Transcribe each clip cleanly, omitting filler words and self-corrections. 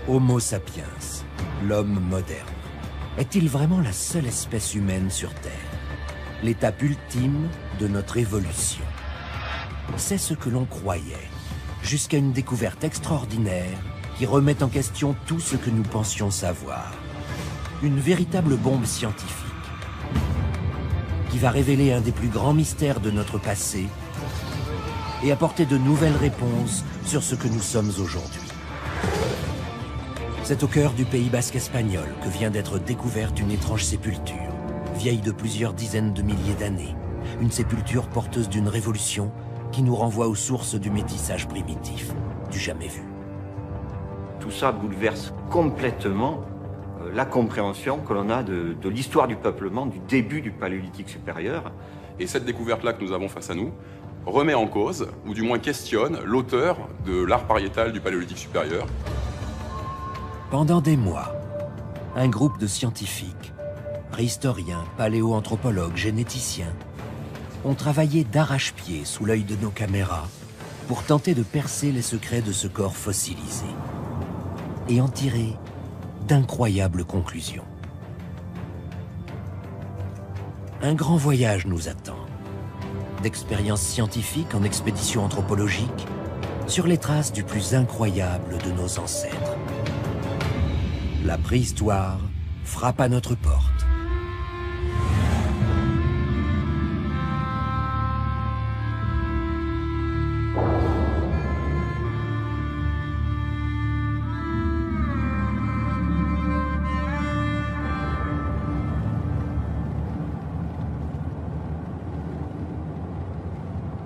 Homo sapiens, l'homme moderne, est-il vraiment la seule espèce humaine sur Terre? L'étape ultime de notre évolution. C'est ce que l'on croyait, jusqu'à une découverte extraordinaire qui remet en question tout ce que nous pensions savoir. Une véritable bombe scientifique qui va révéler un des plus grands mystères de notre passé et apporter de nouvelles réponses sur ce que nous sommes aujourd'hui. C'est au cœur du Pays basque espagnol que vient d'être découverte une étrange sépulture, vieille de plusieurs dizaines de milliers d'années. Une sépulture porteuse d'une révolution qui nous renvoie aux sources du métissage primitif, du jamais vu. Tout ça bouleverse complètement la compréhension que l'on a de l'histoire du peuplement, du début du Paléolithique supérieur. Et cette découverte-là que nous avons face à nous remet en cause, ou du moins questionne, l'auteur de l'art pariétal du Paléolithique supérieur. Pendant des mois, un groupe de scientifiques, préhistoriens, paléoanthropologues, généticiens, ont travaillé d'arrache-pied sous l'œil de nos caméras pour tenter de percer les secrets de ce corps fossilisé et en tirer d'incroyables conclusions. Un grand voyage nous attend, d'expériences scientifiques en expédition anthropologique, sur les traces du plus incroyable de nos ancêtres. La préhistoire frappe à notre porte.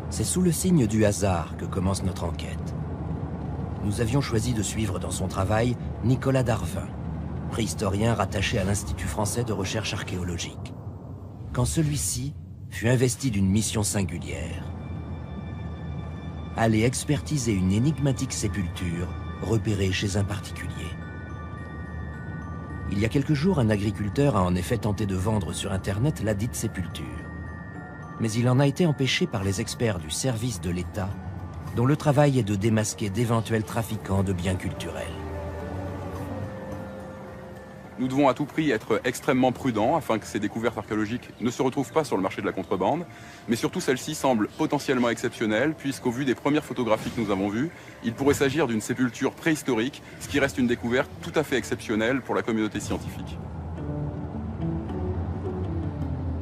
C'est sous le signe du hasard que commence notre enquête. Nous avions choisi de suivre dans son travail Nicolas Darvin, préhistorien rattaché à l'Institut français de recherche archéologique, quand celui-ci fut investi d'une mission singulière. Aller expertiser une énigmatique sépulture repérée chez un particulier. Il y a quelques jours, un agriculteur a en effet tenté de vendre sur Internet ladite sépulture. Mais il en a été empêché par les experts du service de l'État, dont le travail est de démasquer d'éventuels trafiquants de biens culturels. Nous devons à tout prix être extrêmement prudents afin que ces découvertes archéologiques ne se retrouvent pas sur le marché de la contrebande, mais surtout celle-ci semble potentiellement exceptionnelle puisqu'au vu des premières photographies que nous avons vues, il pourrait s'agir d'une sépulture préhistorique, ce qui reste une découverte tout à fait exceptionnelle pour la communauté scientifique.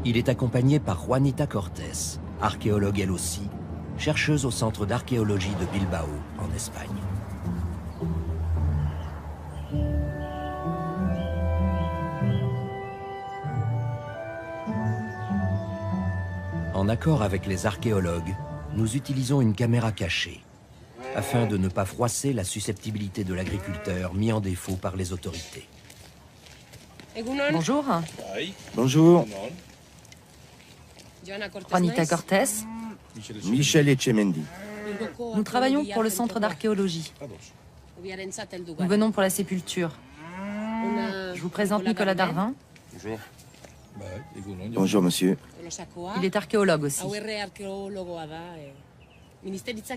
Il est accompagné par Juanita Cortés, archéologue elle aussi, chercheuse au Centre d'archéologie de Bilbao, en Espagne. En accord avec les archéologues, nous utilisons une caméra cachée, afin de ne pas froisser la susceptibilité de l'agriculteur mis en défaut par les autorités. Bonjour. Bonjour. Juanita Cortés. Michel Etchemendi. Nous travaillons pour le Centre d'archéologie. Nous venons pour la sépulture. Je vous présente Nicolas Darvin. Bonjour. Bonjour, monsieur. Il est archéologue aussi.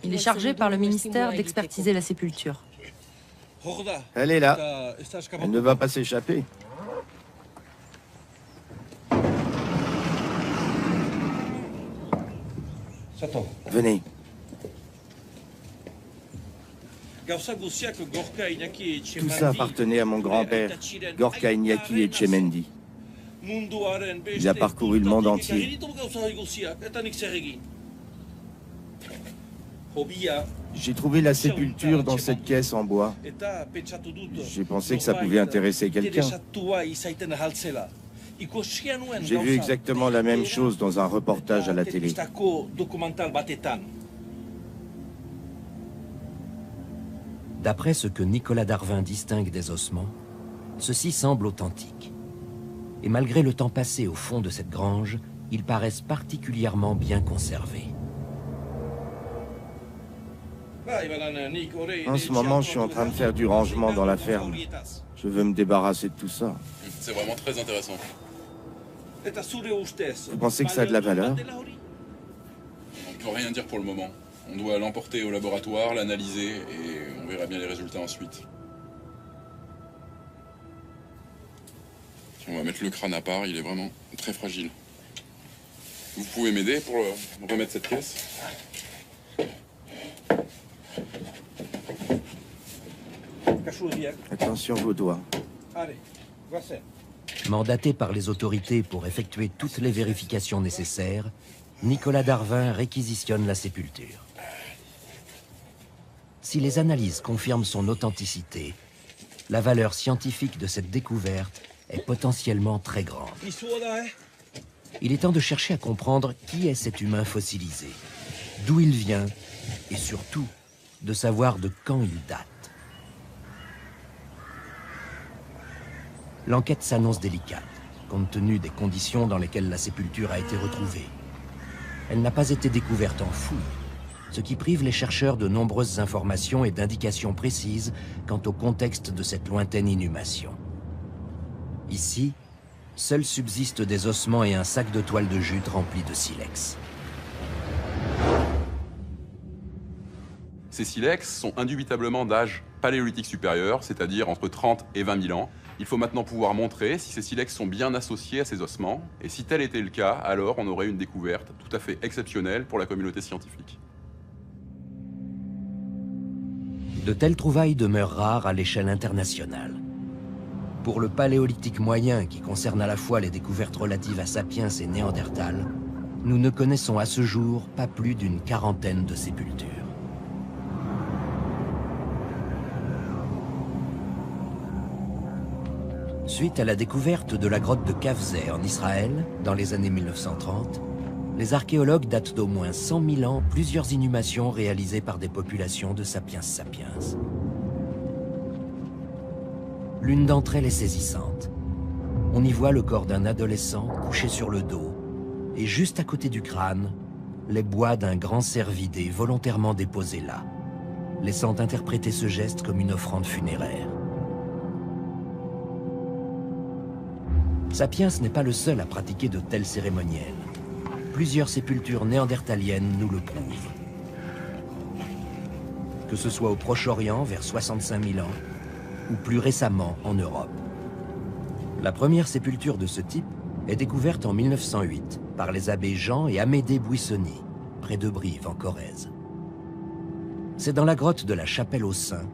Il est chargé par le ministère d'expertiser la sépulture. Elle est là. Elle ne va pas s'échapper. Venez. Tout ça appartenait à mon grand-père, Gorka Iñaki Etchemendi. Il a parcouru le monde entier. J'ai trouvé la sépulture dans cette caisse en bois. J'ai pensé que ça pouvait intéresser quelqu'un. J'ai vu exactement la même chose dans un reportage à la télé. D'après ce que Nicolas Darvin distingue des ossements, ceux-ci semblent authentiques. Et malgré le temps passé au fond de cette grange, ils paraissent particulièrement bien conservés. En ce moment, je suis en train de faire du rangement dans la ferme. Je veux me débarrasser de tout ça. C'est vraiment très intéressant. Vous pensez que ça a de la valeur? On ne peut rien dire pour le moment. On doit l'emporter au laboratoire, l'analyser et on verra bien les résultats ensuite. On va mettre le crâne à part, il est vraiment très fragile. Vous pouvez m'aider pour remettre cette pièce? Attention vos doigts. Mandaté par les autorités pour effectuer toutes les vérifications nécessaires, Nicolas Darvin réquisitionne la sépulture. Si les analyses confirment son authenticité, la valeur scientifique de cette découverte est potentiellement très grande. Il est temps de chercher à comprendre qui est cet humain fossilisé, d'où il vient et surtout de savoir de quand il date. L'enquête s'annonce délicate, compte tenu des conditions dans lesquelles la sépulture a été retrouvée. Elle n'a pas été découverte en fouille, ce qui prive les chercheurs de nombreuses informations et d'indications précises quant au contexte de cette lointaine inhumation. Ici, seuls subsistent des ossements et un sac de toile de jute rempli de silex. Ces silex sont indubitablement d'âge paléolithique supérieur, c'est-à-dire entre 30 et 20 000 ans. Il faut maintenant pouvoir montrer si ces silex sont bien associés à ces ossements, et si tel était le cas, alors on aurait une découverte tout à fait exceptionnelle pour la communauté scientifique. De telles trouvailles demeurent rares à l'échelle internationale. Pour le paléolithique moyen, qui concerne à la fois les découvertes relatives à Sapiens et Néandertal, nous ne connaissons à ce jour pas plus d'une quarantaine de sépultures. Suite à la découverte de la grotte de Kafzeh en Israël, dans les années 1930, les archéologues datent d'au moins 100 000 ans plusieurs inhumations réalisées par des populations de Sapiens sapiens. L'une d'entre elles est saisissante. On y voit le corps d'un adolescent couché sur le dos, et juste à côté du crâne, les bois d'un grand cervidé volontairement déposés là, laissant interpréter ce geste comme une offrande funéraire. Sapiens n'est pas le seul à pratiquer de tels cérémoniels. Plusieurs sépultures néandertaliennes nous le prouvent. Que ce soit au Proche-Orient, vers 65 000 ans, ou plus récemment en Europe. La première sépulture de ce type est découverte en 1908 par les abbés Jean et Amédée Buissonny, près de Brive, en Corrèze. C'est dans la grotte de la Chapelle aux Saints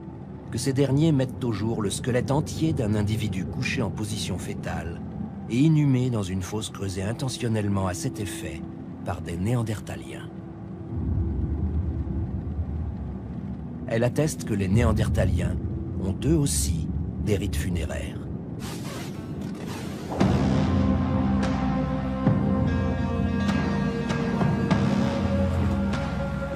que ces derniers mettent au jour le squelette entier d'un individu couché en position fétale et inhumé dans une fosse creusée intentionnellement à cet effet par des Néandertaliens. Elle atteste que les Néandertaliens ont eux aussi des rites funéraires.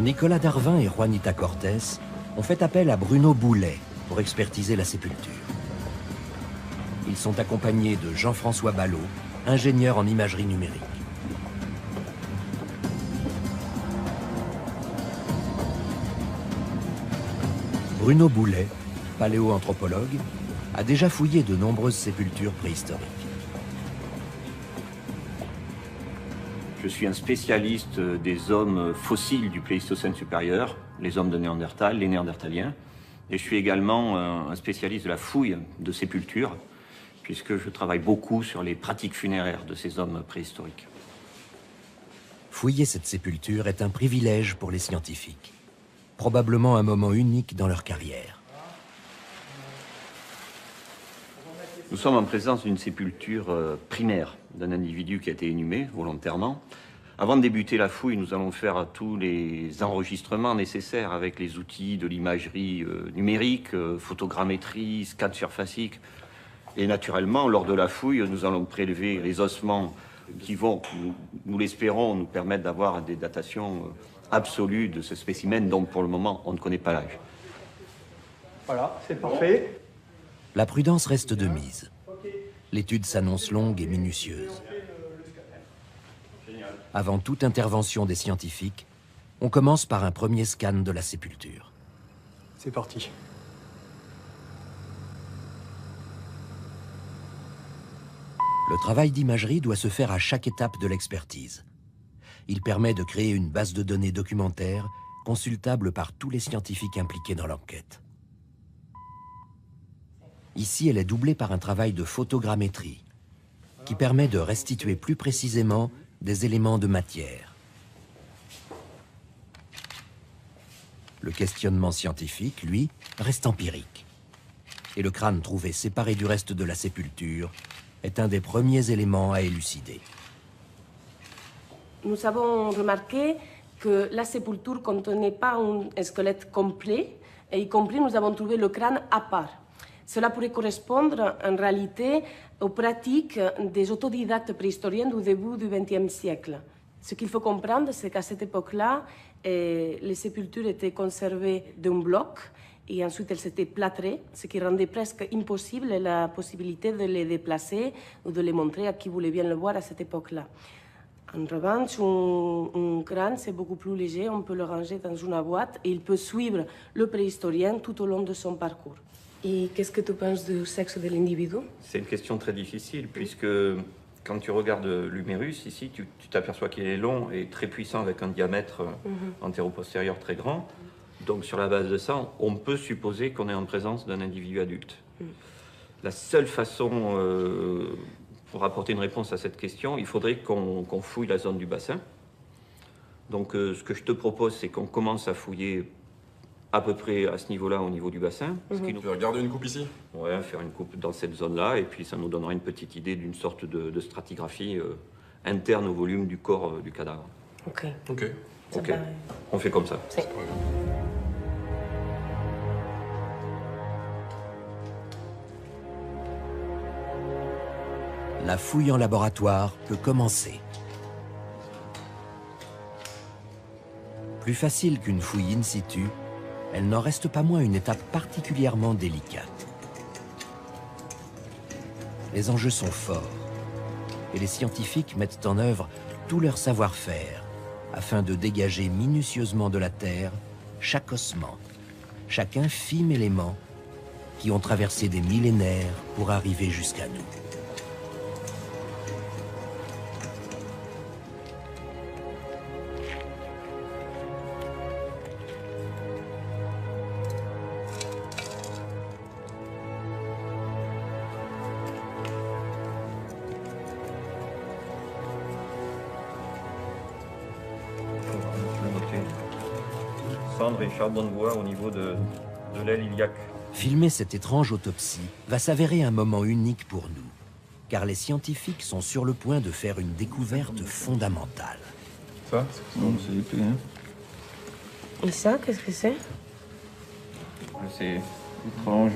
Nicolas Darvin et Juanita Cortés ont fait appel à Bruno Boulet pour expertiser la sépulture. Ils sont accompagnés de Jean-François Ballot, ingénieur en imagerie numérique. Bruno Boulet, paléoanthropologue, a déjà fouillé de nombreuses sépultures préhistoriques. Je suis un spécialiste des hommes fossiles du Pléistocène supérieur, les hommes de Néandertal, les Néandertaliens. Et je suis également un spécialiste de la fouille de sépultures, puisque je travaille beaucoup sur les pratiques funéraires de ces hommes préhistoriques. Fouiller cette sépulture est un privilège pour les scientifiques. Probablement un moment unique dans leur carrière. Nous sommes en présence d'une sépulture primaire d'un individu qui a été inhumé volontairement. Avant de débuter la fouille, nous allons faire tous les enregistrements nécessaires avec les outils de l'imagerie numérique, photogrammétrie, scan surfacique. Et naturellement, lors de la fouille, nous allons prélever les ossements qui vont, nous l'espérons, nous permettre d'avoir des datations absolues de ce spécimen dont pour le moment on ne connaît pas l'âge. Voilà, c'est parfait. La prudence reste de mise. L'étude s'annonce longue et minutieuse. Avant toute intervention des scientifiques, on commence par un premier scan de la sépulture. C'est parti. Le travail d'imagerie doit se faire à chaque étape de l'expertise. Il permet de créer une base de données documentaire consultable par tous les scientifiques impliqués dans l'enquête. Ici, elle est doublée par un travail de photogrammétrie, qui permet de restituer plus précisément des éléments de matière. Le questionnement scientifique, lui, reste empirique. Et le crâne trouvé séparé du reste de la sépulture est un des premiers éléments à élucider. Nous avons remarqué que la sépulture ne contenait pas un squelette complet, et y compris nous avons trouvé le crâne à part. Cela pourrait correspondre en réalité aux pratiques des autodidactes préhistoriens du début du XXe siècle. Ce qu'il faut comprendre, c'est qu'à cette époque-là, les sépultures étaient conservées d'un bloc et ensuite elles étaient plâtrées, ce qui rendait presque impossible la possibilité de les déplacer ou de les montrer à qui voulait bien le voir à cette époque-là. En revanche, un crâne, c'est beaucoup plus léger, on peut le ranger dans une boîte et il peut suivre le préhistorien tout au long de son parcours. Et qu'est-ce que tu penses du sexe de l'individu? C'est une question très difficile, puisque quand tu regardes l'humérus, ici, tu t'aperçois qu'il est long et très puissant, avec un diamètre antéro-postérieur très grand. Donc, sur la base de ça, on peut supposer qu'on est en présence d'un individu adulte. La seule façon, pour apporter une réponse à cette question, il faudrait qu'on fouille la zone du bassin. Donc, ce que je te propose, c'est qu'on commence à fouiller à peu près à ce niveau-là, au niveau du bassin. Tu veux regarder une coupe ici? Ouais, faire une coupe dans cette zone-là, et puis ça nous donnera une petite idée d'une sorte de stratigraphie interne au volume du corps du cadavre. Ok. Ok. Ok, on fait comme ça. La fouille en laboratoire peut commencer. Plus facile qu'une fouille in situ, elle n'en reste pas moins une étape particulièrement délicate. Les enjeux sont forts, et les scientifiques mettent en œuvre tout leur savoir-faire afin de dégager minutieusement de la terre chaque ossement, chaque infime élément qui ont traversé des millénaires pour arriver jusqu'à nous. Cendre et charbon de bois au niveau de l'aile iliaque. Filmer cette étrange autopsie va s'avérer un moment unique pour nous, car les scientifiques sont sur le point de faire une découverte fondamentale. Ça? Non, c'est épais, hein. Et ça, qu'est-ce que c'est? C'est étrange.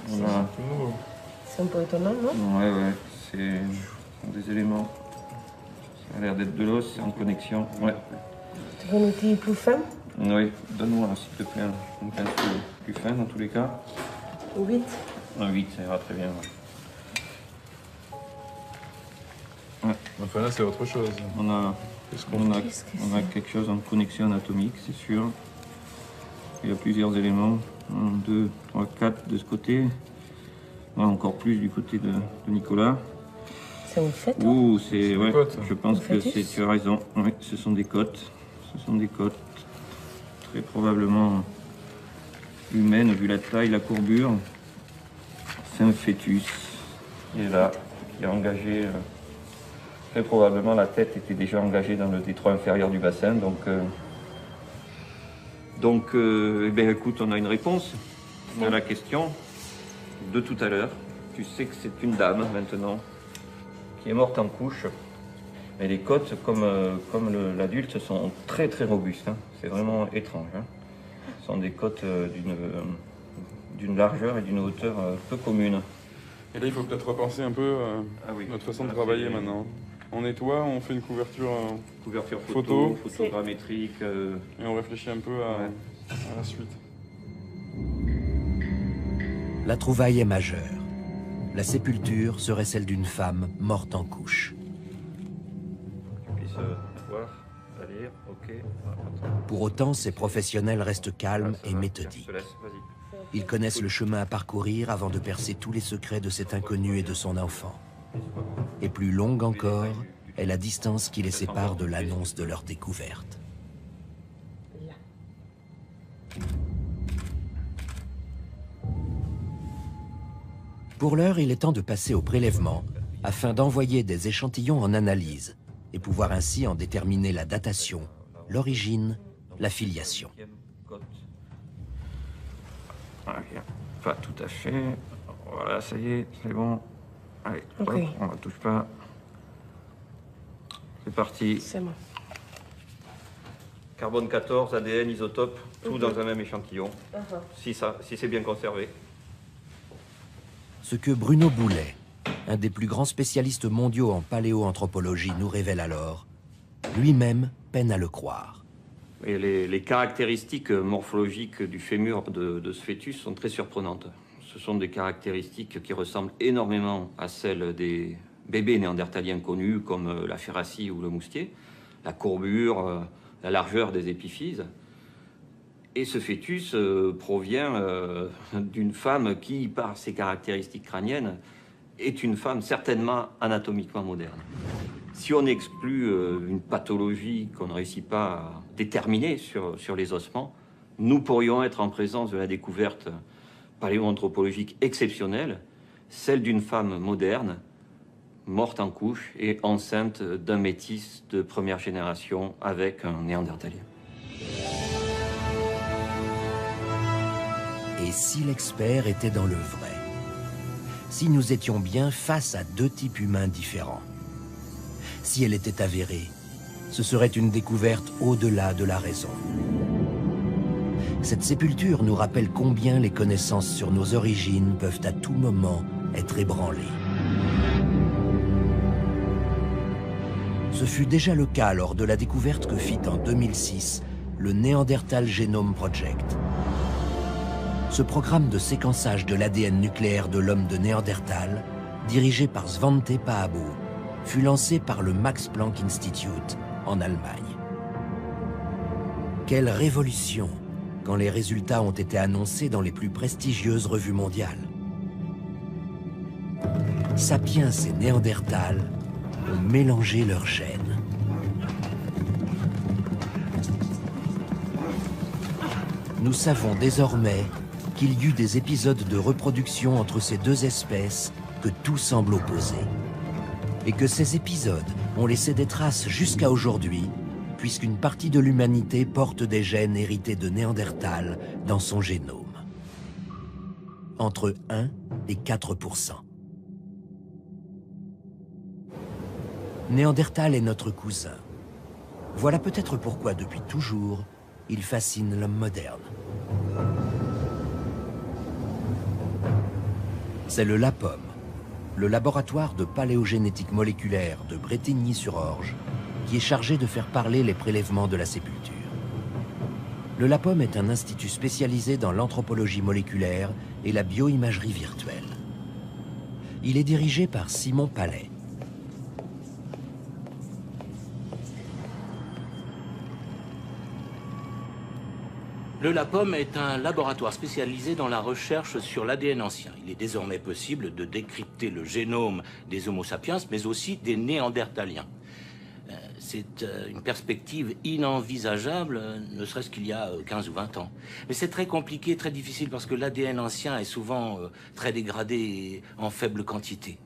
C'est un peu étonnant, non? Ouais, c'est des éléments. Ça a l'air d'être de l'os, c'est en connexion. Ouais. Tu veux un outil plus fin? Oui, donne-moi, s'il te plaît, une pince plus fin dans tous les cas. 8. Un 8, ça ira très bien. Ouais. Enfin là, c'est autre chose. On a quelque chose en connexion anatomique, c'est sûr. Il y a plusieurs éléments. 1, 2, 3, 4 de ce côté. Ouais, encore plus du côté de Nicolas. C'est un fœtus? Ouh, c'est... Ouais, côtes. je pense que c'est... Tu as raison. Oui, ce sont des côtes. Ce sont des côtes très probablement humaines, vu la taille, la courbure. C'est un fœtus qui est là, qui est engagé... Très probablement, la tête était déjà engagée dans le détroit inférieur du bassin, donc eh bien, écoute, on a une réponse à la question de tout à l'heure. Tu sais que c'est une dame, maintenant, qui est morte en couche. Mais les côtes, comme l'adulte, sont très très robustes. Hein. C'est vraiment étrange. Hein. Ce sont des côtes d'une largeur et d'une hauteur peu communes. Et là, il faut peut-être repenser un peu oui. notre façon de travailler maintenant. On nettoie, on fait une couverture, Photo, photogrammétrique. et on réfléchit un peu à la suite. La trouvaille est majeure. La sépulture serait celle d'une femme morte en couche. Tu puisses voir, à lire, ok. Pour autant, ces professionnels restent calmes Ça et va, méthodiques. je te laisse, vas-y. Ils connaissent le chemin à parcourir avant de percer tous les secrets de cet inconnu et de son enfant. Et plus longue encore est la distance qui les sépare de l'annonce de leur découverte. Pour l'heure, il est temps de passer au prélèvement afin d'envoyer des échantillons en analyse et pouvoir ainsi en déterminer la datation, l'origine, la filiation. Pas tout à fait. Voilà, ça y est, c'est bon. Allez, okay. Hop, on ne touche pas. C'est parti. C'est bon. Carbone 14, ADN, isotope, tout dans un même échantillon, si c'est bien conservé. Ce que Bruno Boulet, un des plus grands spécialistes mondiaux en paléoanthropologie, nous révèle alors, lui-même peine à le croire. Et les caractéristiques morphologiques du fémur de ce fœtus sont très surprenantes. Ce sont des caractéristiques qui ressemblent énormément à celles des bébés néandertaliens connus, comme la ferracie ou le moustier, la courbure, la largeur des épiphyses. Et ce fœtus provient d'une femme qui, par ses caractéristiques crâniennes, est une femme certainement anatomiquement moderne. Si on exclut une pathologie qu'on ne réussit pas à déterminer sur les ossements, nous pourrions être en présence de la découverte paléoanthropologique exceptionnelle, celle d'une femme moderne, morte en couche et enceinte d'un métis de première génération avec un néandertalien. Et si l'expert était dans le vrai? Si nous étions bien face à deux types humains différents? Si elle était avérée, ce serait une découverte au-delà de la raison. Cette sépulture nous rappelle combien les connaissances sur nos origines peuvent à tout moment être ébranlées. Ce fut déjà le cas lors de la découverte que fit en 2006 le Neanderthal Genome Project. Ce programme de séquençage de l'ADN nucléaire de l'homme de Néandertal, dirigé par Svante Pääbo, fut lancé par le Max Planck Institute en Allemagne. Quelle révolution quand les résultats ont été annoncés dans les plus prestigieuses revues mondiales. Sapiens et Néandertal ont mélangé leurs gènes. Nous savons désormais qu'il y eut des épisodes de reproduction entre ces deux espèces que tout semble opposer. Et que ces épisodes ont laissé des traces jusqu'à aujourd'hui, puisqu'une partie de l'humanité porte des gènes hérités de Néandertal dans son génome. Entre 1 et 4%. Néandertal est notre cousin. Voilà peut-être pourquoi, depuis toujours, il fascine l'homme moderne. C'est le LAPOM, le laboratoire de paléogénétique moléculaire de Bretigny-sur-Orge, qui est chargé de faire parler les prélèvements de la sépulture. Le LAPOM est un institut spécialisé dans l'anthropologie moléculaire et la bioimagerie virtuelle. Il est dirigé par Simon Palais. Le LAPOM est un laboratoire spécialisé dans la recherche sur l'ADN ancien. Il est désormais possible de décrypter le génome des Homo sapiens, mais aussi des Néandertaliens. C'est une perspective inenvisageable, ne serait-ce qu'il y a 15 ou 20 ans. Mais c'est très compliqué, très difficile, parce que l'ADN ancien est souvent très dégradé et en faible quantité.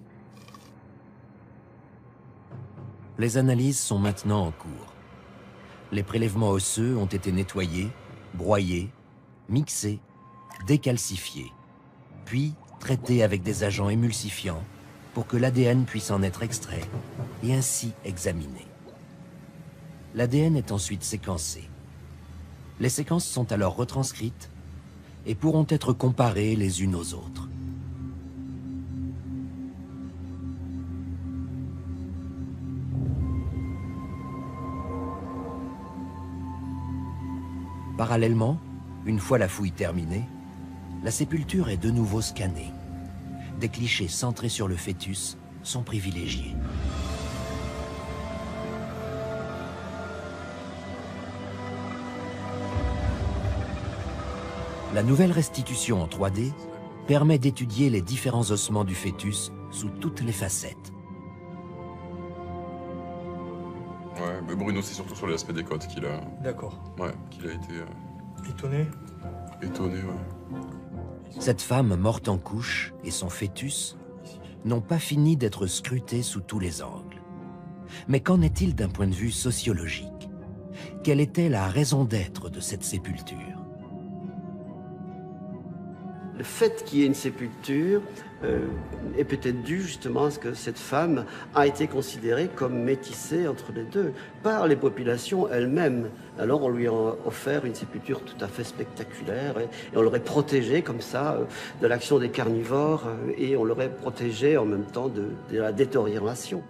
Les analyses sont maintenant en cours. Les prélèvements osseux ont été nettoyés, broyés, mixés, décalcifiés, puis traités avec des agents émulsifiants pour que l'ADN puisse en être extrait et ainsi examiné. L'ADN est ensuite séquencé. Les séquences sont alors retranscrites et pourront être comparées les unes aux autres. Parallèlement, une fois la fouille terminée, la sépulture est de nouveau scannée. Des clichés centrés sur le fœtus sont privilégiés. La nouvelle restitution en 3D permet d'étudier les différents ossements du fœtus sous toutes les facettes. Ouais, mais Bruno, c'est surtout sur l'aspect des côtes qu'il a... D'accord. Ouais, qu'il a été... Étonné? Étonné, ouais. Cette femme morte en couche et son fœtus n'ont pas fini d'être scrutés sous tous les angles. Mais qu'en est-il d'un point de vue sociologique? Quelle était la raison d'être de cette sépulture? Le fait qu'il y ait une sépulture est peut-être dû justement à ce que cette femme a été considérée comme métissée entre les deux par les populations elles-mêmes. Alors on lui a offert une sépulture tout à fait spectaculaire et on l'aurait protégée comme ça de l'action des carnivores et on l'aurait protégée en même temps de la détérioration.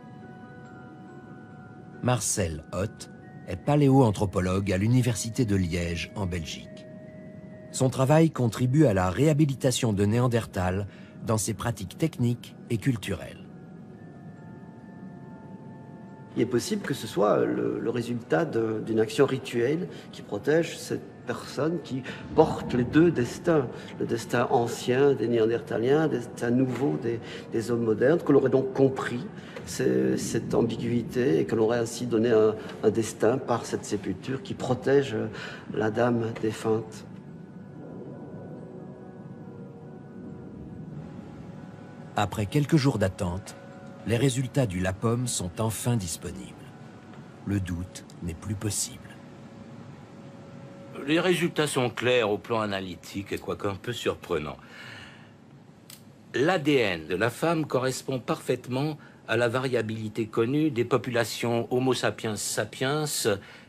Marcel Hoth est paléoanthropologue à l'Université de Liège en Belgique. Son travail contribue à la réhabilitation de Néandertal dans ses pratiques techniques et culturelles. Il est possible que ce soit le résultat d'une action rituelle qui protège cette personne qui porte les deux destins, le destin ancien des Néandertaliens, le destin nouveau des hommes modernes, que l'on aurait donc compris cette ambiguïté et que l'on aurait ainsi donné un destin par cette sépulture qui protège la dame défunte. Après quelques jours d'attente, les résultats du LAPOM sont enfin disponibles. Le doute n'est plus possible. Les résultats sont clairs au plan analytique et quoique un peu surprenants. L'ADN de la femme correspond parfaitement à la variabilité connue des populations Homo sapiens sapiens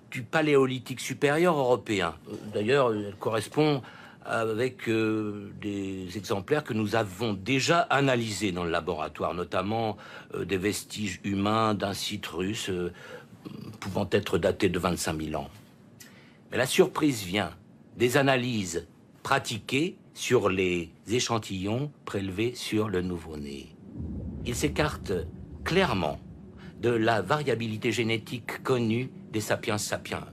du Paléolithique supérieur européen. D'ailleurs, elle correspond avec des exemplaires que nous avons déjà analysés dans le laboratoire, notamment des vestiges humains d'un site russe pouvant être daté de 25 000 ans. Mais la surprise vient des analyses pratiquées sur les échantillons prélevés sur le nouveau-né. Ils s'écartent clairement de la variabilité génétique connue des sapiens sapiens.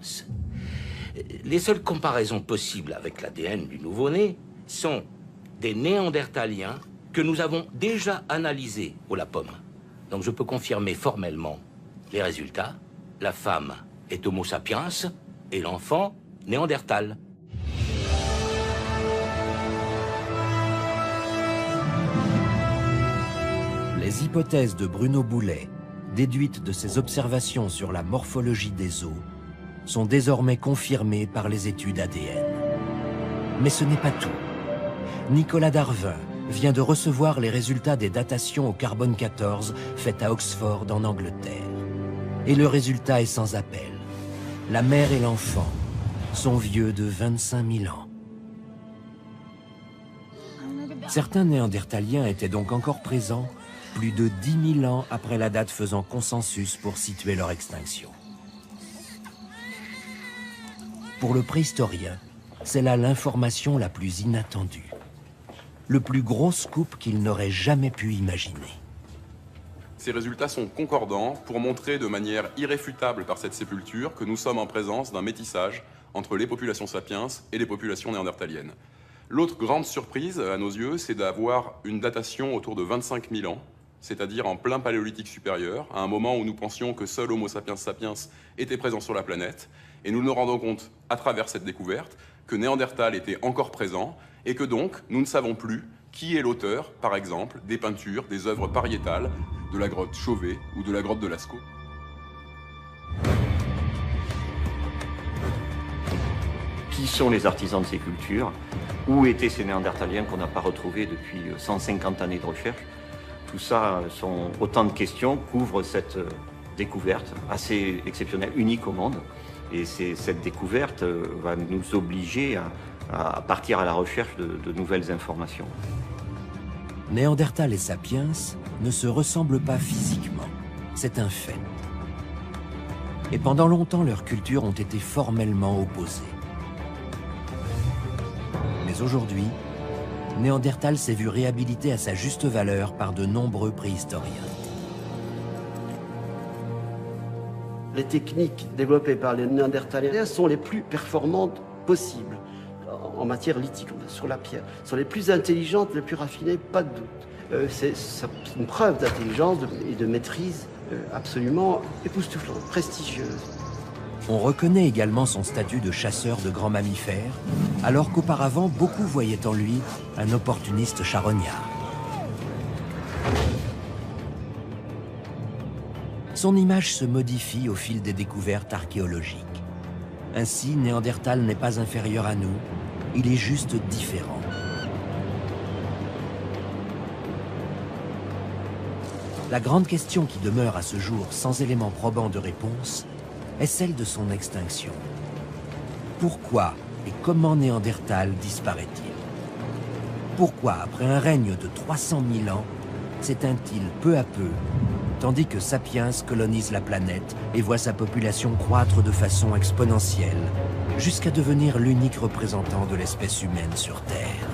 Les seules comparaisons possibles avec l'ADN du nouveau-né sont des néandertaliens que nous avons déjà analysés au LAPOM. Donc je peux confirmer formellement les résultats. La femme est Homo sapiens et l'enfant néandertal. Les hypothèses de Bruno Boulet, déduites de ses observations sur la morphologie des os, sont désormais confirmées par les études ADN. Mais ce n'est pas tout. Nicolas Darwin vient de recevoir les résultats des datations au carbone 14 faites à Oxford en Angleterre. Et le résultat est sans appel. La mère et l'enfant sont vieux de 25 000 ans. Certains néandertaliens étaient donc encore présents plus de 10 000 ans après la date faisant consensus pour situer leur extinction. Pour le préhistorien, c'est là l'information la plus inattendue. Le plus gros scoop qu'il n'aurait jamais pu imaginer. Ces résultats sont concordants pour montrer de manière irréfutable par cette sépulture que nous sommes en présence d'un métissage entre les populations sapiens et les populations néandertaliennes. L'autre grande surprise, à nos yeux, c'est d'avoir une datation autour de 25 000 ans, c'est-à-dire en plein paléolithique supérieur, à un moment où nous pensions que seul Homo sapiens sapiens était présent sur la planète. Et nous nous rendons compte, à travers cette découverte, que Néandertal était encore présent et que donc, nous ne savons plus qui est l'auteur, par exemple, des peintures, des œuvres pariétales de la grotte Chauvet ou de la grotte de Lascaux. Qui sont les artisans de ces cultures? Où étaient ces Néandertaliens qu'on n'a pas retrouvés depuis 150 années de recherche? Tout ça sont autant de questions qu'ouvre cette découverte assez exceptionnelle, unique au monde. Et cette découverte va nous obliger à partir à la recherche de nouvelles informations. Néandertal et Sapiens ne se ressemblent pas physiquement, c'est un fait. Et pendant longtemps, leurs cultures ont été formellement opposées. Mais aujourd'hui, Néandertal s'est vu réhabilité à sa juste valeur par de nombreux préhistoriens. Les techniques développées par les Néandertaliens sont les plus performantes possibles en matière lithique, sur la pierre. Sont les plus intelligentes, les plus raffinées, pas de doute. C'est une preuve d'intelligence et de maîtrise absolument époustouflante, prestigieuse. On reconnaît également son statut de chasseur de grands mammifères, alors qu'auparavant, beaucoup voyaient en lui un opportuniste charognard. son image se modifie au fil des découvertes archéologiques. Ainsi, Néandertal n'est pas inférieur à nous, il est juste différent. La grande question qui demeure à ce jour sans éléments probants de réponse est celle de son extinction. Pourquoi et comment Néandertal disparaît-il? Pourquoi, après un règne de 300 000 ans, s'éteint-il peu à peu, tandis que Sapiens colonise la planète et voit sa population croître de façon exponentielle, jusqu'à devenir l'unique représentant de l'espèce humaine sur Terre?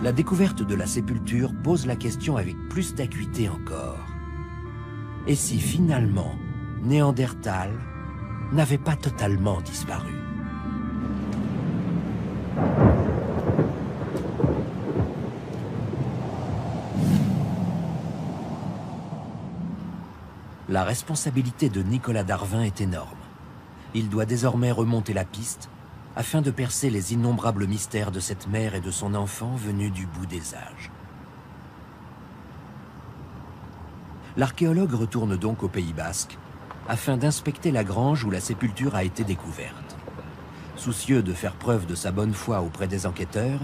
La découverte de la sépulture pose la question avec plus d'acuité encore. Et si finalement, Néandertal n'avait pas totalement disparu? La responsabilité de Nicolas Darwin est énorme. Il doit désormais remonter la piste afin de percer les innombrables mystères de cette mère et de son enfant venus du bout des âges. L'archéologue retourne donc au Pays Basque afin d'inspecter la grange où la sépulture a été découverte. Soucieux de faire preuve de sa bonne foi auprès des enquêteurs,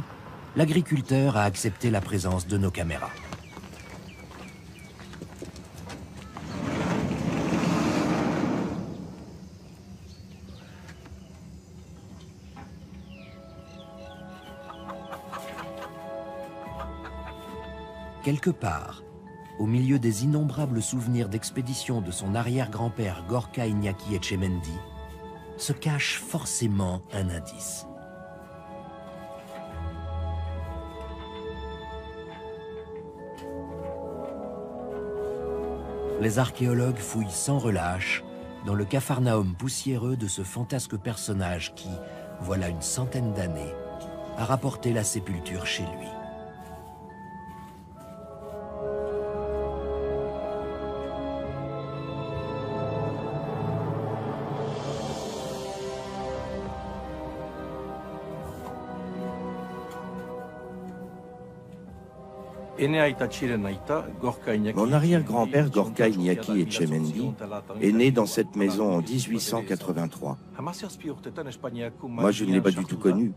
l'agriculteur a accepté la présence de nos caméras. Quelque part, au milieu des innombrables souvenirs d'expéditions de son arrière-grand-père Gorka Iñaki Etchemendy, se cache forcément un indice. Les archéologues fouillent sans relâche dans le capharnaüm poussiéreux de ce fantasque personnage qui, voilà une centaine d'années, a rapporté la sépulture chez lui. Mon arrière-grand-père Gorka Iñaki Etchemendy est né dans cette maison en 1883. Moi, je ne l'ai pas du tout connu.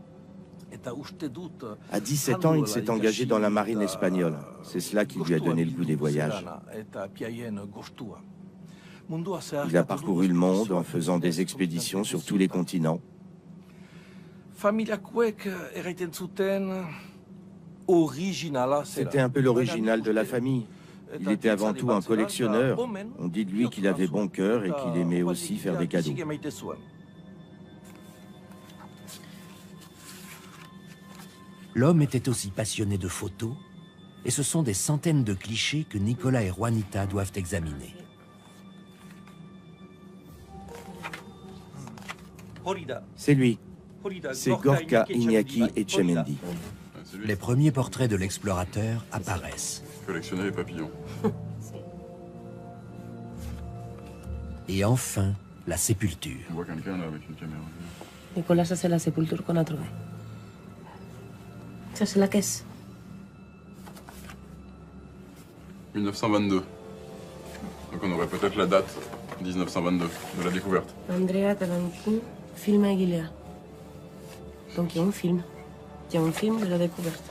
À 17 ans, il s'est engagé dans la marine espagnole. C'est cela qui lui a donné le goût des voyages. Il a parcouru le monde en faisant des expéditions sur tous les continents. C'était un peu l'original de la famille. Il était avant tout un collectionneur. On dit de lui qu'il avait bon cœur et qu'il aimait aussi faire des cadeaux. L'homme était aussi passionné de photos, et ce sont des centaines de clichés que Nicolas et Juanita doivent examiner. C'est lui. C'est Gorka Iñaki Etchemendy. Les premiers portraits de l'explorateur apparaissent. Collectionner les papillons. Et enfin, la sépulture. On voit quelqu'un là avec une caméra. Nicolas, ça c'est la sépulture qu'on a trouvée. Ça c'est la caisse. 1922. Donc on aurait peut-être la date 1922 de la découverte. Andrea Talankin, film à Gilead. Donc il y a un film. Il y a un film de la découverte.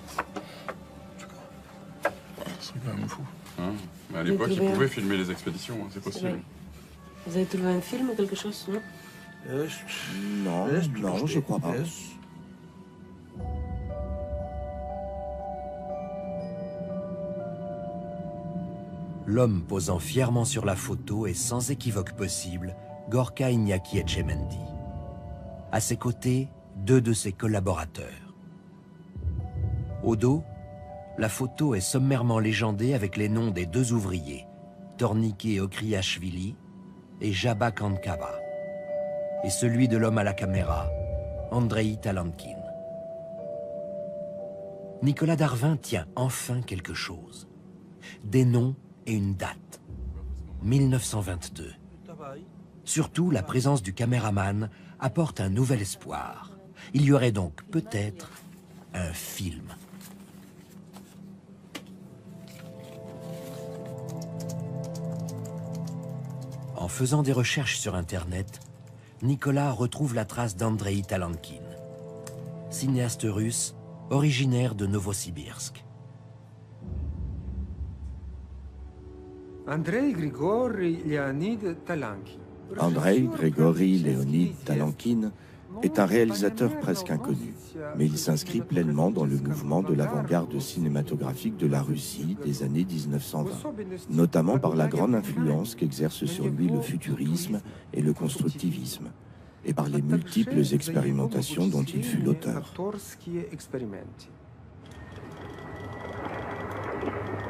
C'est quand même fou. Hein, mais à l'époque, ils pouvaient filmer les expéditions, hein, c'est possible. Vous avez trouvé un film ou quelque chose, non? Non, je crois pas. L'homme posant fièrement sur la photo est sans équivoque possible Gorka Iñaki Etchemendy. À ses côtés, deux de ses collaborateurs. Au dos, la photo est sommairement légendée avec les noms des deux ouvriers, Tornike Okriashvili et Jabba Kankava, et celui de l'homme à la caméra, Andrei Talankin. Nicolas Darwin tient enfin quelque chose. Des noms et une date. 1922. Surtout, la présence du caméraman apporte un nouvel espoir. Il y aurait donc peut-être un film. En faisant des recherches sur Internet, Nicolas retrouve la trace d'Andrei Talankin, cinéaste russe originaire de Novosibirsk. Andrei Grigori Leonid Talankin. Andrei Grigori Leonid Talankin est un réalisateur presque inconnu, mais il s'inscrit pleinement dans le mouvement de l'avant-garde cinématographique de la Russie des années 1920, notamment par la grande influence qu'exerce sur lui le futurisme et le constructivisme, et par les multiples expérimentations dont il fut l'auteur.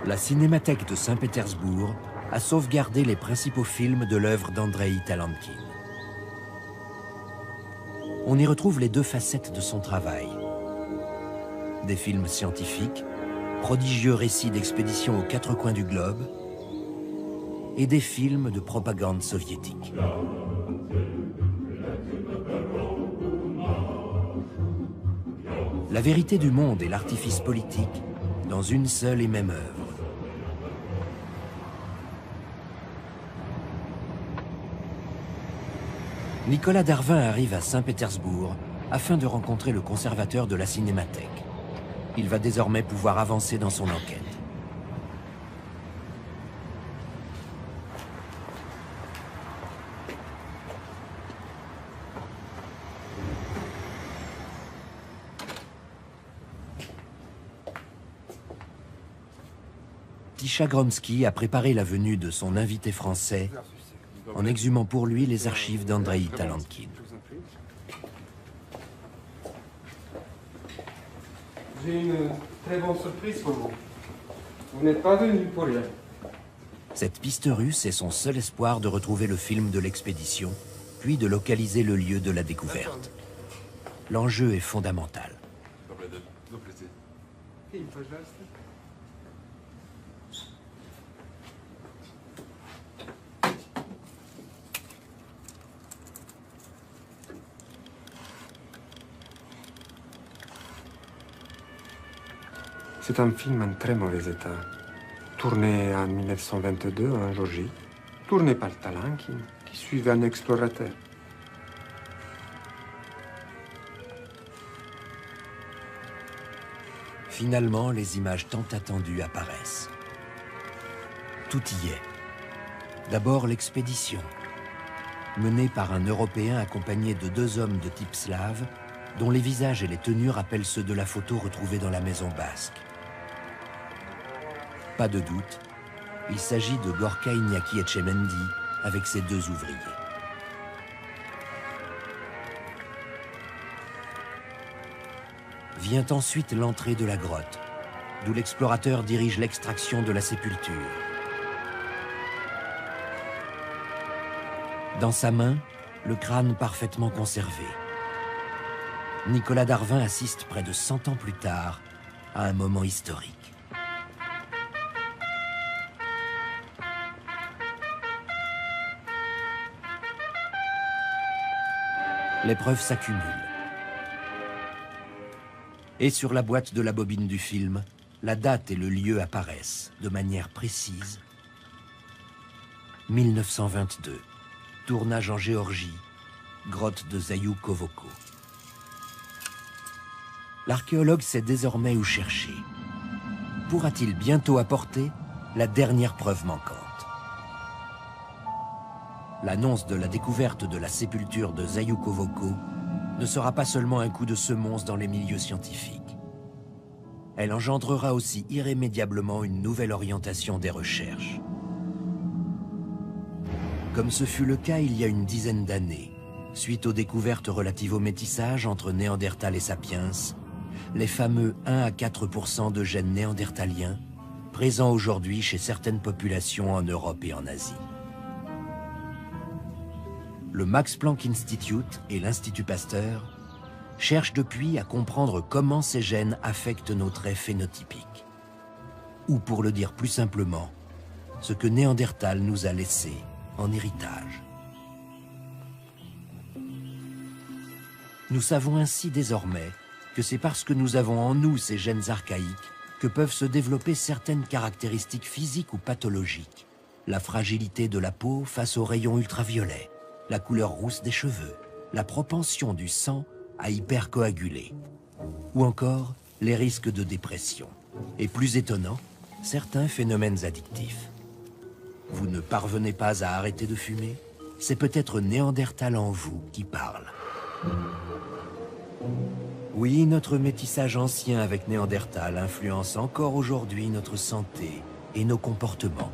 La Cinémathèque de Saint-Pétersbourg a sauvegardé les principaux films de l'œuvre d'Andrei Talankin. On y retrouve les deux facettes de son travail. Des films scientifiques, prodigieux récits d'expéditions aux quatre coins du globe, et des films de propagande soviétique. La vérité du monde et l'artifice politique dans une seule et même œuvre. Nicolas Darvin arrive à Saint-Pétersbourg afin de rencontrer le conservateur de la Cinémathèque. Il va désormais pouvoir avancer dans son enquête. Tisha Gromsky a préparé la venue de son invité français en exhumant pour lui les archives d'Andrei Talankin. J'ai une très bonne surprise pour vous. Vous n'êtes pas venu pour rien. Cette piste russe est son seul espoir de retrouver le film de l'expédition, puis de localiser le lieu de la découverte. L'enjeu est fondamental. C'est un film en très mauvais état. Tourné en 1922 en Géorgie. Tourné par Talankin, qui suivait un explorateur. Finalement, les images tant attendues apparaissent. Tout y est. D'abord l'expédition, menée par un Européen accompagné de deux hommes de type slave, dont les visages et les tenues rappellent ceux de la photo retrouvée dans la maison basque. Pas de doute, il s'agit de Gorka Iñaki Etchemendi avec ses deux ouvriers. Vient ensuite l'entrée de la grotte, d'où l'explorateur dirige l'extraction de la sépulture. Dans sa main, le crâne parfaitement conservé. Nicolas Darvin assiste près de 100 ans plus tard à un moment historique. Les preuves s'accumulent. Et sur la boîte de la bobine du film, la date et le lieu apparaissent de manière précise. 1922, tournage en Géorgie, grotte de Zayou-Kovoko. L'archéologue sait désormais où chercher. Pourra-t-il bientôt apporter la dernière preuve manquante? L'annonce de la découverte de la sépulture de Zayou-Kovoko ne sera pas seulement un coup de semonce dans les milieux scientifiques. Elle engendrera aussi irrémédiablement une nouvelle orientation des recherches. Comme ce fut le cas il y a une dizaine d'années, suite aux découvertes relatives au métissage entre Néandertal et Sapiens, les fameux 1 à 4% de gènes néandertaliens, présents aujourd'hui chez certaines populations en Europe et en Asie. Le Max Planck Institute et l'Institut Pasteur cherchent depuis à comprendre comment ces gènes affectent nos traits phénotypiques. Ou pour le dire plus simplement, ce que Néandertal nous a laissé en héritage. Nous savons ainsi désormais que c'est parce que nous avons en nous ces gènes archaïques que peuvent se développer certaines caractéristiques physiques ou pathologiques, la fragilité de la peau face aux rayons ultraviolets, la couleur rousse des cheveux, la propension du sang à hypercoaguler, ou encore les risques de dépression. Et plus étonnant, certains phénomènes addictifs. Vous ne parvenez pas à arrêter de fumer? C'est peut-être Néandertal en vous qui parle. Oui, notre métissage ancien avec Néandertal influence encore aujourd'hui notre santé et nos comportements.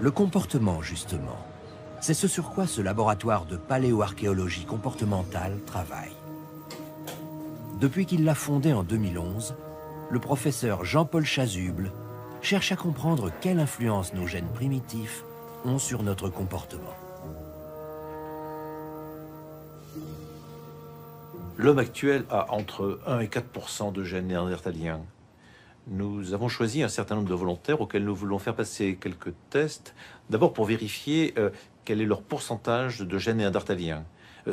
Le comportement, justement, c'est ce sur quoi ce laboratoire de paléoarchéologie comportementale travaille. Depuis qu'il l'a fondé en 2011, le professeur Jean-Paul Chasuble cherche à comprendre quelle influence nos gènes primitifs ont sur notre comportement. L'homme actuel a entre 1 et 4% de gènes néandertaliens. Nous avons choisi un certain nombre de volontaires auxquels nous voulons faire passer quelques tests, d'abord pour vérifier quel est leur pourcentage de gènes néandertaliens.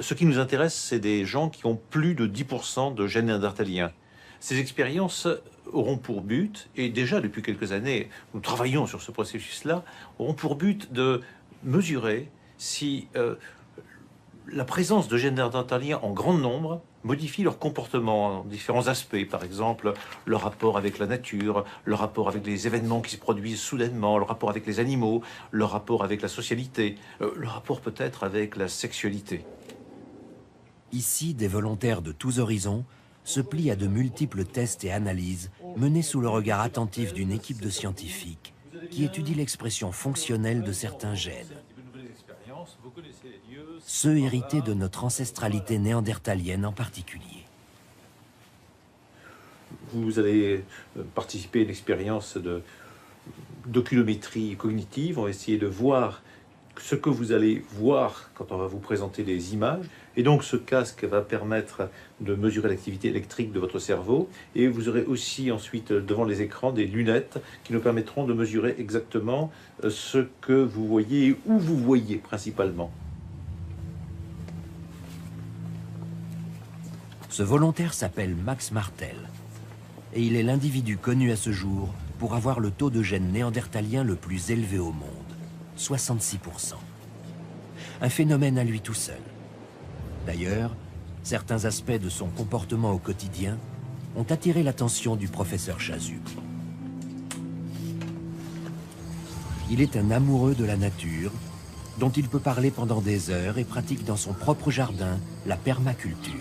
Ce qui nous intéresse, c'est des gens qui ont plus de 10% de gènes néandertaliens. Ces expériences auront pour but, et déjà depuis quelques années, nous travaillons sur ce processus-là, auront pour but de mesurer si la présence de gènes néandertaliens en grand nombre modifie leur comportement en différents aspects, par exemple leur rapport avec la nature, leur rapport avec les événements qui se produisent soudainement, leur rapport avec les animaux, leur rapport avec la socialité, leur rapport peut-être avec la sexualité. Ici, des volontaires de tous horizons se plient à de multiples tests et analyses menés sous le regard attentif d'une équipe de scientifiques qui étudie l'expression fonctionnelle de certains gènes. Ceux hérités de notre ancestralité néandertalienne en particulier. Vous allez participer à une expérience d'oculométrie cognitive. On va essayer de voir ce que vous allez voir quand on va vous présenter des images. Et donc ce casque va permettre de mesurer l'activité électrique de votre cerveau. Et vous aurez aussi ensuite devant les écrans des lunettes qui nous permettront de mesurer exactement ce que vous voyez et où vous voyez principalement. Ce volontaire s'appelle Max Martel. Et il est l'individu connu à ce jour pour avoir le taux de gènes néandertaliens le plus élevé au monde, 66%. Un phénomène à lui tout seul. D'ailleurs, certains aspects de son comportement au quotidien ont attiré l'attention du professeur Chasuble. Il est un amoureux de la nature, dont il peut parler pendant des heures et pratique dans son propre jardin la permaculture.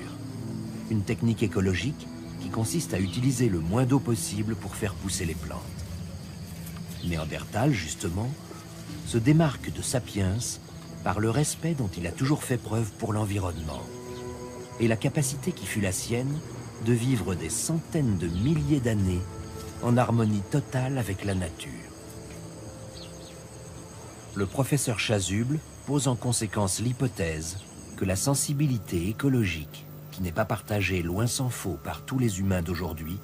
Une technique écologique qui consiste à utiliser le moins d'eau possible pour faire pousser les plantes. Néandertal, justement, se démarque de Sapiens par le respect dont il a toujours fait preuve pour l'environnement et la capacité qui fut la sienne de vivre des centaines de milliers d'années en harmonie totale avec la nature. Le professeur Chasuble pose en conséquence l'hypothèse que la sensibilité écologique, qui n'est pas partagée loin s'en faut par tous les humains d'aujourd'hui,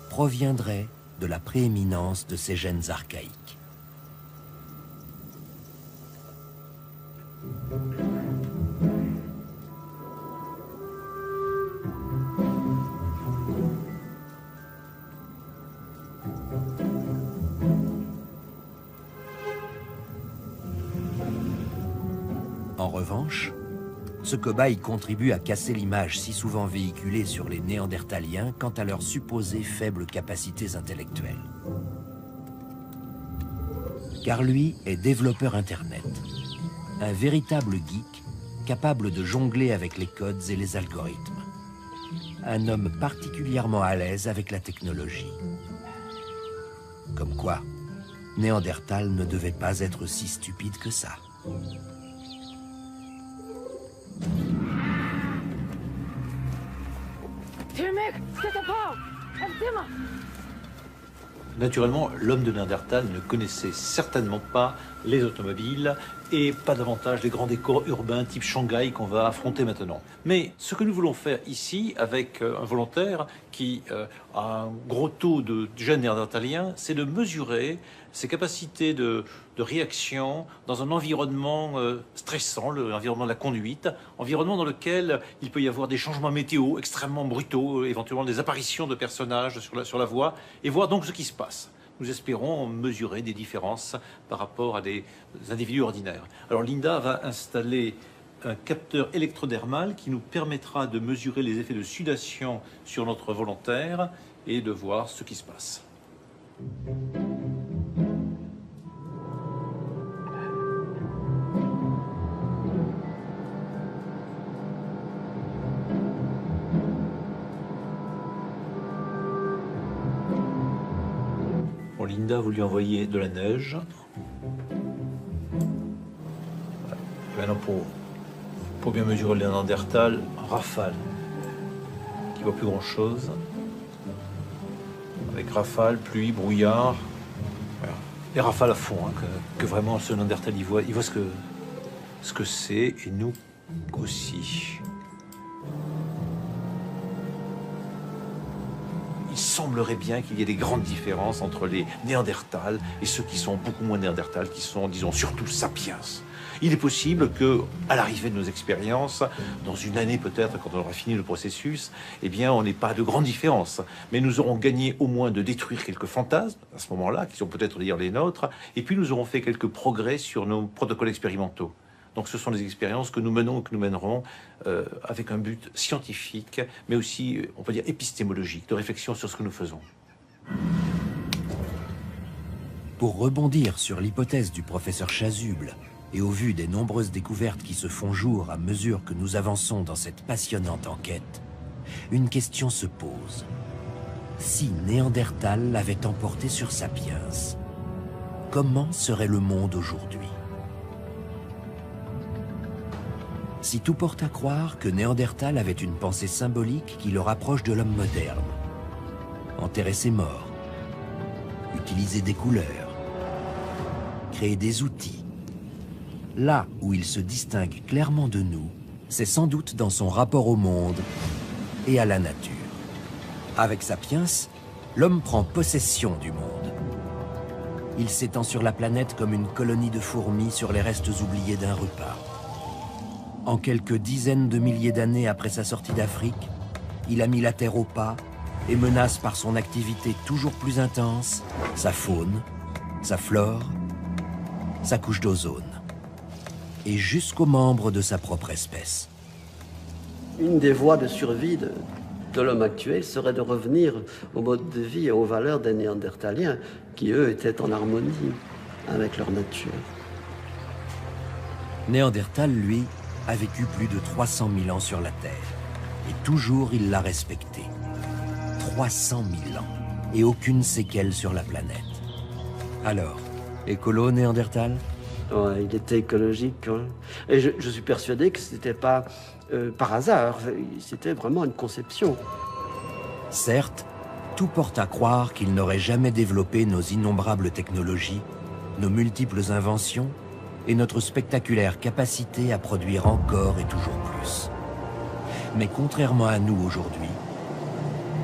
proviendrait de la prééminence de ces gènes archaïques. En revanche, ce cobaye contribue à casser l'image si souvent véhiculée sur les Néandertaliens quant à leurs supposées faibles capacités intellectuelles. Car lui est développeur Internet, un véritable geek capable de jongler avec les codes et les algorithmes. Un homme particulièrement à l'aise avec la technologie. Comme quoi, Néandertal ne devait pas être si stupide que ça. Naturellement, l'homme de Néandertal ne connaissait certainement pas les automobiles et pas davantage les grands décors urbains type Shanghai qu'on va affronter maintenant. Mais ce que nous voulons faire ici avec un volontaire qui a un gros taux de gènes néandertaliens, c'est de mesurer ses capacités de réaction dans un environnement stressant, l'environnement de la conduite, environnement dans lequel il peut y avoir des changements météo extrêmement brutaux, éventuellement des apparitions de personnages sur la voie, et voir donc ce qui se passe. nous espérons mesurer des différences par rapport à des individus ordinaires. Alors Linda va installer un capteur électrodermal qui nous permettra de mesurer les effets de sudation sur notre volontaire et de voir ce qui se passe. Bon, Linda, vous lui envoyez de la neige. Maintenant, pour bien mesurer le Néandertal, rafale, qui voit plus grand-chose. Avec rafale, pluie, brouillard. Voilà. Les rafales à fond, hein, que vraiment ce Néandertal, il voit ce que c'est, et nous aussi. Il semblerait bien qu'il y ait des grandes différences entre les Néandertals et ceux qui sont beaucoup moins Néandertals, qui sont, disons, surtout sapiens. Il est possible que, à l'arrivée de nos expériences, dans une année peut-être, quand on aura fini le processus, eh bien, on n'ait pas de grandes différences. Mais nous aurons gagné au moins de détruire quelques fantasmes, à ce moment-là, qui sont peut-être d'ailleurs les nôtres, et puis nous aurons fait quelques progrès sur nos protocoles expérimentaux. Donc ce sont des expériences que nous menons et que nous mènerons avec un but scientifique, mais aussi, on peut dire, épistémologique, de réflexion sur ce que nous faisons. Pour rebondir sur l'hypothèse du professeur Chasuble, et au vu des nombreuses découvertes qui se font jour à mesure que nous avançons dans cette passionnante enquête, une question se pose. Si Néandertal l'avait emporté sur Sapiens, comment serait le monde aujourd'hui? Si tout porte à croire que Néandertal avait une pensée symbolique qui le rapproche de l'homme moderne, enterrer ses morts, utiliser des couleurs, créer des outils, là où il se distingue clairement de nous, c'est sans doute dans son rapport au monde et à la nature. Avec Sapiens, l'homme prend possession du monde. Il s'étend sur la planète comme une colonie de fourmis sur les restes oubliés d'un repas. En quelques dizaines de milliers d'années après sa sortie d'Afrique, il a mis la Terre au pas et menace par son activité toujours plus intense sa faune, sa flore, sa couche d'ozone, et jusqu'aux membres de sa propre espèce. Une des voies de survie de l'homme actuel serait de revenir au mode de vie et aux valeurs des Néandertaliens, qui eux étaient en harmonie avec leur nature. Néandertal, lui, a vécu plus de 300 000 ans sur la Terre, et toujours il l'a respecté. 300 000 ans, et aucune séquelle sur la planète. Alors, écolo Néandertal? Ouais, il était écologique. Ouais. Et je suis persuadé que ce n'était pas par hasard, c'était vraiment une conception. Certes, tout porte à croire qu'il n'aurait jamais développé nos innombrables technologies, nos multiples inventions et notre spectaculaire capacité à produire encore et toujours plus. Mais contrairement à nous aujourd'hui,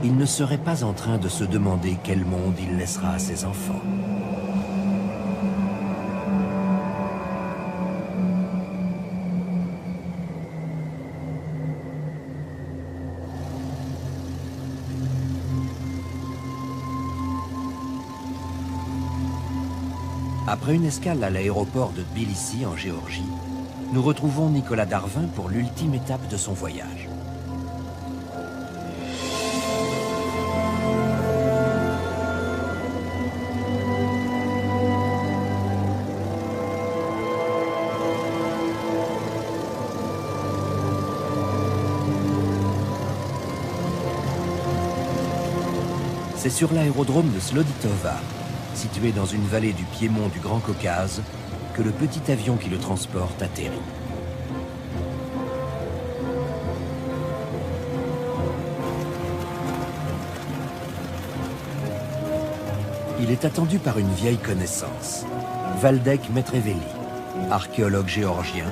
il ne serait pas en train de se demander quel monde il laissera à ses enfants. Après une escale à l'aéroport de Tbilissi, en Géorgie, nous retrouvons Nicolas Darvin pour l'ultime étape de son voyage. C'est sur l'aérodrome de Sloditova, situé dans une vallée du piémont du Grand Caucase, que le petit avion qui le transporte atterrit. Il est attendu par une vieille connaissance, Valdek Metreveli, archéologue géorgien,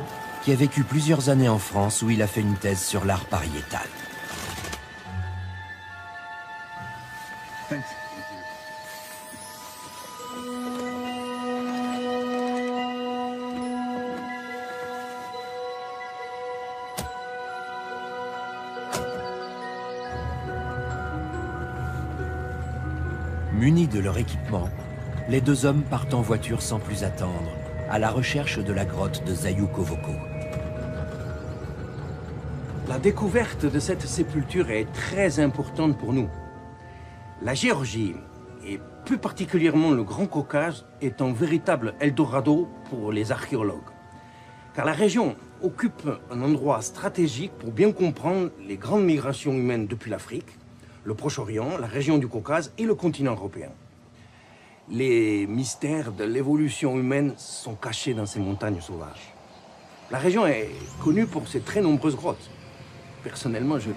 qui a vécu plusieurs années en France où il a fait une thèse sur l'art pariétal. Munis de leur équipement, les deux hommes partent en voiture sans plus attendre, à la recherche de la grotte de Zayukovoko. La découverte de cette sépulture est très importante pour nous. La Géorgie, et plus particulièrement le Grand Caucase, est un véritable Eldorado pour les archéologues. Car la région occupe un endroit stratégique pour bien comprendre les grandes migrations humaines depuis l'Afrique, le Proche-Orient, la région du Caucase et le continent européen. Les mystères de l'évolution humaine sont cachés dans ces montagnes sauvages. La région est connue pour ses très nombreuses grottes. Personnellement, je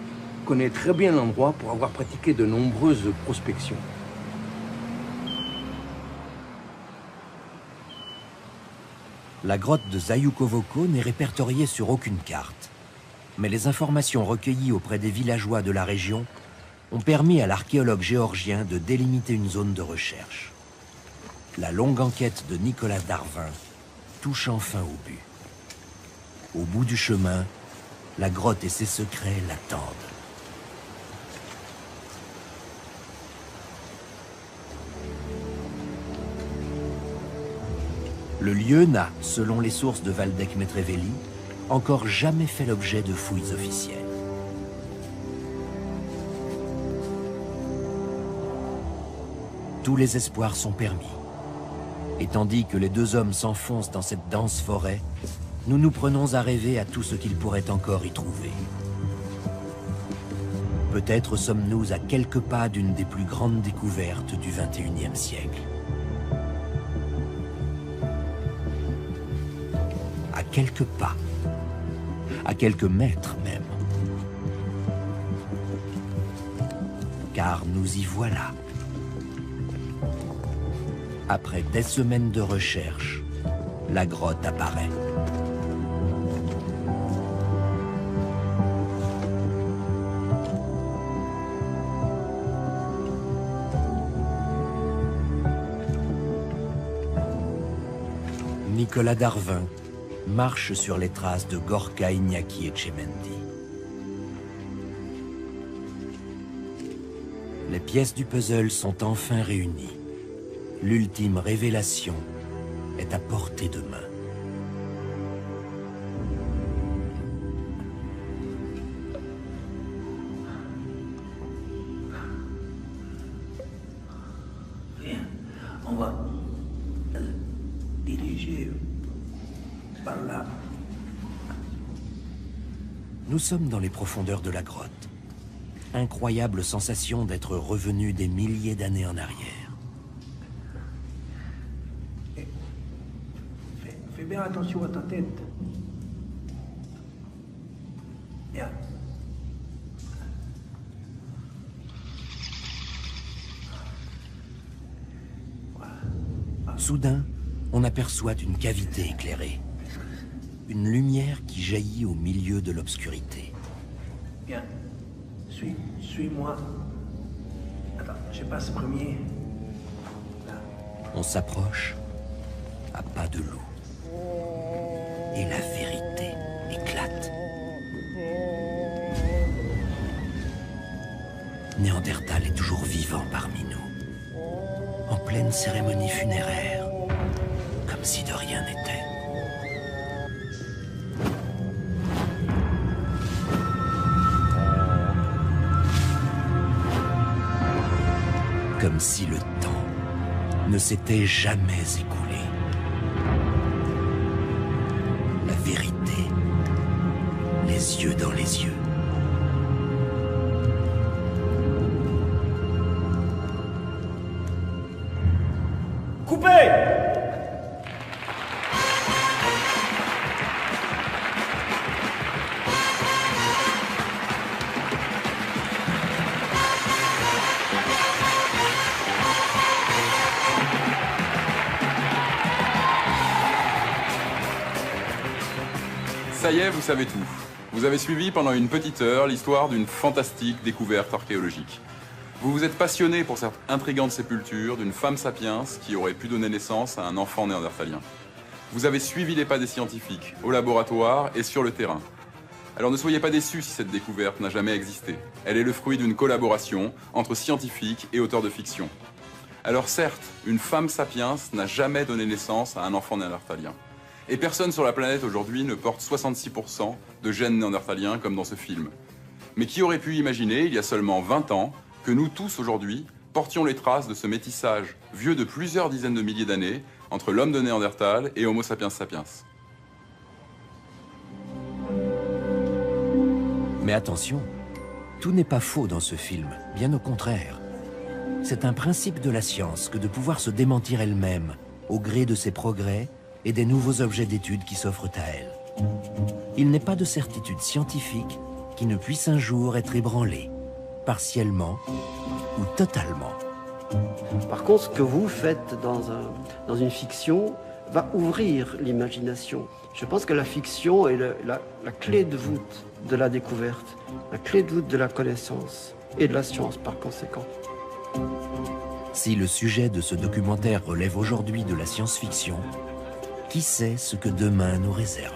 connais très bien l'endroit pour avoir pratiqué de nombreuses prospections. La grotte de Zayukovoko n'est répertoriée sur aucune carte. Mais les informations recueillies auprès des villageois de la région ont permis à l'archéologue géorgien de délimiter une zone de recherche. La longue enquête de Nicolas Darvin touche enfin au but. Au bout du chemin, la grotte et ses secrets l'attendent. Le lieu n'a, selon les sources de Valdec Metrevelli, encore jamais fait l'objet de fouilles officielles. Tous les espoirs sont permis. Et tandis que les deux hommes s'enfoncent dans cette dense forêt, nous nous prenons à rêver à tout ce qu'ils pourraient encore y trouver. Peut-être sommes-nous à quelques pas d'une des plus grandes découvertes du XXIe siècle. À quelques pas, à quelques mètres même. Car nous y voilà. Après des semaines de recherche, la grotte apparaît. Nicolas Darvin marche sur les traces de Gorka, Iñaki et Tchemendi. Les pièces du puzzle sont enfin réunies. L'ultime révélation est à portée de main. Viens, on va diriger par là. Nous sommes dans les profondeurs de la grotte. Incroyable sensation d'être revenu des milliers d'années en arrière. Fais bien attention à ta tête. Bien. Soudain, on aperçoit une cavité éclairée. Une lumière qui jaillit au milieu de l'obscurité. Bien. Suis-moi. Attends, je passe premier. Là. On s'approche à pas de loup. Et la vérité éclate. Néandertal est toujours vivant parmi nous. En pleine cérémonie funéraire. Comme si de rien n'était. Comme si le temps ne s'était jamais écoulé. La vérité, les yeux dans les yeux. Coupez! Ça y est, vous savez tout. Vous avez suivi pendant une petite heure l'histoire d'une fantastique découverte archéologique. Vous vous êtes passionné pour cette intrigante sépulture d'une femme sapiens qui aurait pu donner naissance à un enfant néandertalien. Vous avez suivi les pas des scientifiques, au laboratoire et sur le terrain. Alors ne soyez pas déçus si cette découverte n'a jamais existé. Elle est le fruit d'une collaboration entre scientifiques et auteurs de fiction. Alors certes, une femme sapiens n'a jamais donné naissance à un enfant néandertalien. Et personne sur la planète aujourd'hui ne porte 66% de gènes néandertaliens comme dans ce film. Mais qui aurait pu imaginer, il y a seulement 20 ans, que nous tous aujourd'hui portions les traces de ce métissage vieux de plusieurs dizaines de milliers d'années entre l'homme de Néandertal et Homo sapiens sapiens. Mais attention, tout n'est pas faux dans ce film, bien au contraire. C'est un principe de la science que de pouvoir se démentir elle-même au gré de ses progrès et des nouveaux objets d'étude qui s'offrent à elle. Il n'est pas de certitude scientifique qui ne puisse un jour être ébranlée, partiellement ou totalement. Par contre, ce que vous faites dans une fiction va ouvrir l'imagination. Je pense que la fiction est la clé de voûte de la découverte, la clé de voûte de la connaissance et de la science par conséquent. Si le sujet de ce documentaire relève aujourd'hui de la science-fiction, qui sait ce que demain nous réserve ?